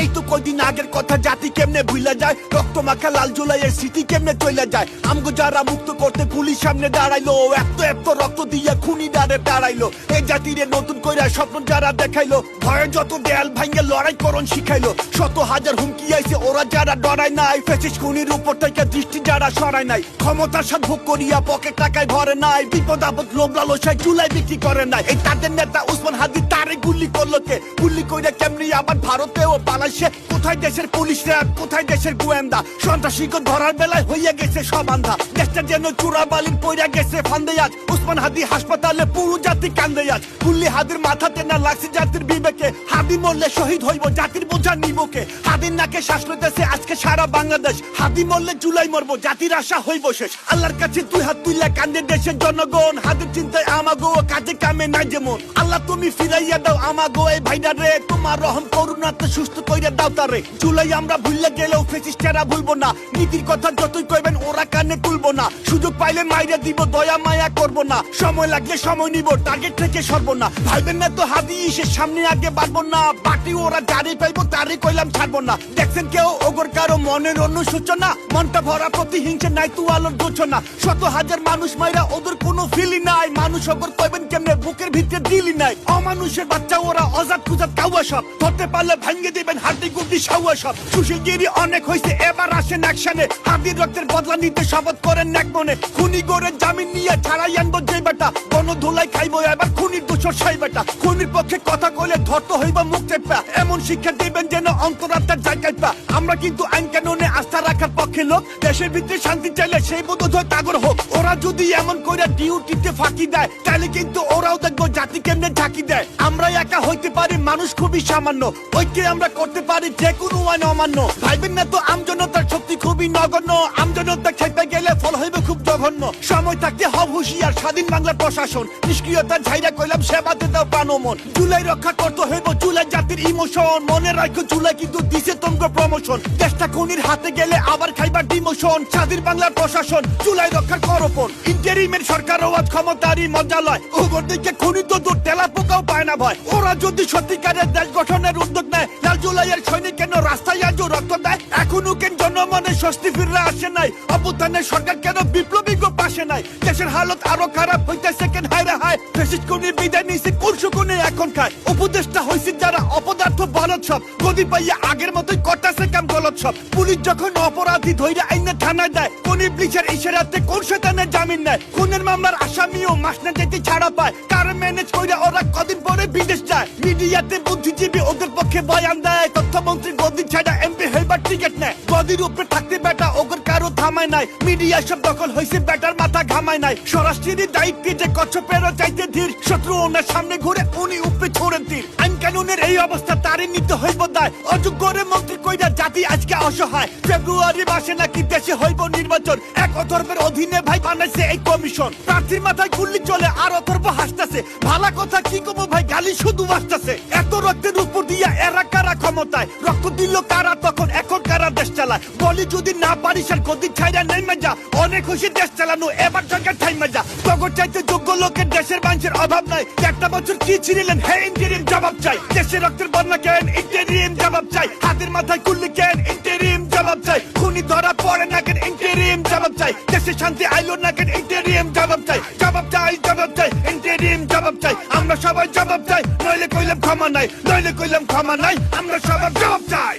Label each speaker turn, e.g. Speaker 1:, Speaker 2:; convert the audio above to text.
Speaker 1: এই তো কয়দিন আগের কথা, জাতি কেমনে ভুলা যায়, রক্ত মাখা লাল জুলাইয়ের স্মৃতি কেমনে চলে যায়। আমগো যারা মুক্ত করতে পুলিশ সামনে দাঁড়াইলো, এত এত রক্ত দিয়ে খুনি দাঁড়ে দাঁড়াইলো। এই জাতিরে নতুন কইরা স্বপ্ন যারা দেখাইলো, ভয়ে যত দেয়াল ভাঙ্গে লড়াই করণ শিখাইলো। শত হাজার হুমকি আইছে, ওরা যারা ডরায় নাই, ফেসিস খুনির উপর থেকে দৃষ্টি যারা সরায় নাই, ক্ষমতার সাথ ভোগ করিয়া পকেট টাকায় ভরে নাই, বিপদ আপদ লোভ লালসায় চুলাই বিক্রি করে নাই। এই তাদের নেতা উসমান হাদি তারে গুলি করলো কে, গুলি কইরা কেমনি আবার ভারতেও পালাইছে। কোথায় দেশের পুলিশরা, কোথায় দেশের গোয়েন্দা, সন্ত্রাসীকে ধরার বেলায় হইয়া গেছে সব আন্ধা। দেশটা যেন চোরাবালির পইরা গেছে ফান্দে আজ, উসমান হাদি হাসপাতালে পুরো জাতি কান্দে আজ। গুলি হাদির মাথাতে না লাগছে জাতির বিবেকে, হাদি মরলে শহীদ হইব জাতির বোঝা নিবকে। হাদির নাকে শ্বাস লইতেছে আজকে সারা বাংলাদেশ, হাদি মরলে জুলাই মরবো জাতির আশা হইব শেষ। আল্লাহর কাছে দুই হাত তুইলা কান্দে দেশের জনগণ, হাদির চিন্তায় আমাগো কাজে কামে নাই যেমন। আল্লাহ তুমি ফিরাইয়া দাও আমাগো এই ভাইডা রে, তোমার রহম করুণাতে সুস্থ কইরা দাও তারে। জুলাই আমরা ভুললে গেলেও ফেসিস্টেরা ভুলবো না, নীতির কথা যতই কইবেন ওরা কানে তুলবো না। সুযোগ পাইলে মাইরে দিব, দয়া মায়া করবো না, সময় লাগলে সময় নিব, টার্গেট থেকে সরবো না। ভাইবেন না তো হাদি সে সামনে আগে বাড়বো না, বাকি ওরা যারে পাইবো তারে কইলাম ছাড়বো না। দেখছেন কেউ ওগর কারো মনের অনুশোচনা, মনটা ভরা প্রতিহিংসা নাই তু আলোর গোছনা। শত হাজার মানুষ মাইরা ওদের কোনো ফিলি নাই, মানুষ ওগর কইবেন কেমনে বুকের ভিতরে দিলি নাই। অমানুষের বাচ্চা ওরা, অজাত কুজাত কাউয়া সব, ধরতে পারলে ভাঙ্গে দিবেন হাড্ডি গুড্ডি সাউয়া সব। সুশীলগিরি অনেক হয়েছে, এবার আসেন অ্যাকশনে, হাদির রক্তের বদলা নিতে শপথ করেন এক মনে। খুনি করে জামিন নিয়ে ছাড়াই আনবো যে বেটা, গণধুলাই খাইবো এবার খুনির দোষর সাই বেটা। খুনির পক্ষে কথা কইলে ধরতে হইব মুখে পা, এমন শিক্ষা দিবেন যেন অন্তরাত্মার জায়গায় পা। আমরা কিন্তু আইন কানুনে আস্থা রাখার পক্ষে লোক, দেশের ভিতরে শান্তি চাইলে সেই বোধ তাগর হোক। ওরা যদি এমন করে ডিউটিতে ফাঁকি দেয়, তাহলে কিন্তু ওরাও দেখবো জাতি কেমনে ঝাঁকি দেয়। আমরা একা হইতে পারি, মানুষ খুবই সামান্য, ঐক্যে আমরা করতে পারি যে কোনো আইন অমান্য। ভাইবেন না তো আমজনতার শক্তি খুবই নগণ্য, আমজনতা খেতে গেলে ফল হইবে খুব জঘন্য। সময় থাকতে হব হুঁশিয়ার, স্বাধীন বাংলার প্রশাসন, নিষ্ক্রিয়তার ঝাইরা কইলাম সেবাতে দাও প্রাণ মন। জুলাই রক্ষা করতে হইব জুলাই জাতির ইমোশন, মনে রাখো জুলাই কিন্তু দিছে তোমরা প্রমোশন। দেশটা খুনির হাতে গেলে আবার খাইবার ডিমোশন, স্বাধীন বাংলার প্রশাসন জুলাই রক্ষার করপন। ইন্টারিমের সরকার আজ ক্ষমতারই মজা লয়, ওগর দিকে খুনি তো দূর তেলা পোকাও পায় না ভয়। ওরা যদি সত্যিকারের দেশ গঠনের উদ্যোগ নেয়, লাল জুলাইয়ের সৈনিক কেন রাস্তায় আজও রক্ত দেয়? এখনো কেন জনমনে স্বস্তি ফিরে আসে নাই? অভ্যুত্থানের সরকার কেন বিপ্লবী পাশে নাই? দেশের হালত আরো খারাপ হইতেছে কেন হায়রে হায়? ফেসিস্ট খুনির বিদায় নিছে কোন সুকুনে এখন খায়? উপদেষ্টা হইছে যারা অপদার্থ বলদ সব, গদি পাইয়া আগের মতোই করতেছে কাম গলত সব। পুলিশ যখন অপরাধী ধইরা আইনে থানায় দেয়, কোন ইবলিসের ইশারাতে কোন শয়তানের জামিন নেয়? খুনের মামলার আসামিও মাস না যেতে ছাড়া পায়, কারণ ম্যানেজ কইরা ওরা কদিন পরে বিদেশ যায়। মিডিয়াতে বুদ্ধিজীবী ওদের পক্ষে বয়ান দেয়, তথ্যমন্ত্রী গদি ছাড়া এমপি হইবার টিকিট নেয়। গদির উপরে থাকতে বেটা ওগর কারো থামায় নাই, মিডিয়া সব দখল হইছে বেটার মাথা ঘামায় নাই। স্বরাষ্ট্রের দায়িত্বে যে কচ্ছপেরও চাইতে ধীর, শত্রু ওনার সামনে ঘুরে উনি উপরে ছোড়েন তীর। আইন কানুনের এই অবস্থা তারই নিতে হইব দায়, অযোগ্যরে মন্ত্রী কইরা জাতি আজকে অসহায়। ফেব্রুয়ারি মাসে নাকি দেশে হইব নির্বাচন, এক অথর্বের অধীনে ভাই বানাইছে এই কমিশন। প্রার্থীর মাথায় গুল্লি চলে আর অথর্ব হাসতেছে, ভালা কথা কি কমো ভাই গালি শুধু আসতেছে। এত রক্তের উপর দিয়া এরা কারা ক্ষমতায়, রক্ত দিল কারা তখন, এখন কারা দেশ চালায়? বলি যদি না পারিস আর গদি ছাইরা নেমে যা, অনেক খুশি দেশ চালানো এবার সরকার ঠাইমে যা। জগৎ চাইতে যোগ্য লোকের দেশের মানুষের অভাব নাই, একটা বছর কি ছিলেন হে ইন্টারিম জবাব চাই। দেশের রক্তের বন্যা কেন ইন্টারিম জবাব চাই, হাতের মাথায় গুল্লি কেন ইন্টারিম জবাব চাই। খুনি ধরা পড়ে না কেন ইন্টারিম জবাব চাই, দেশে শান্তি আইলো না কেন ইন্টারিম জবাব চাই। জবাব চাই, জবাব চাই, ইন্টারিম জবাব চাই। আমরা সবাই জবাব চাই, নইলে কইলাম ক্ষমা নাই, নইলে কইলাম ক্ষমা নাই, আমরা সবাই জবাব চাই।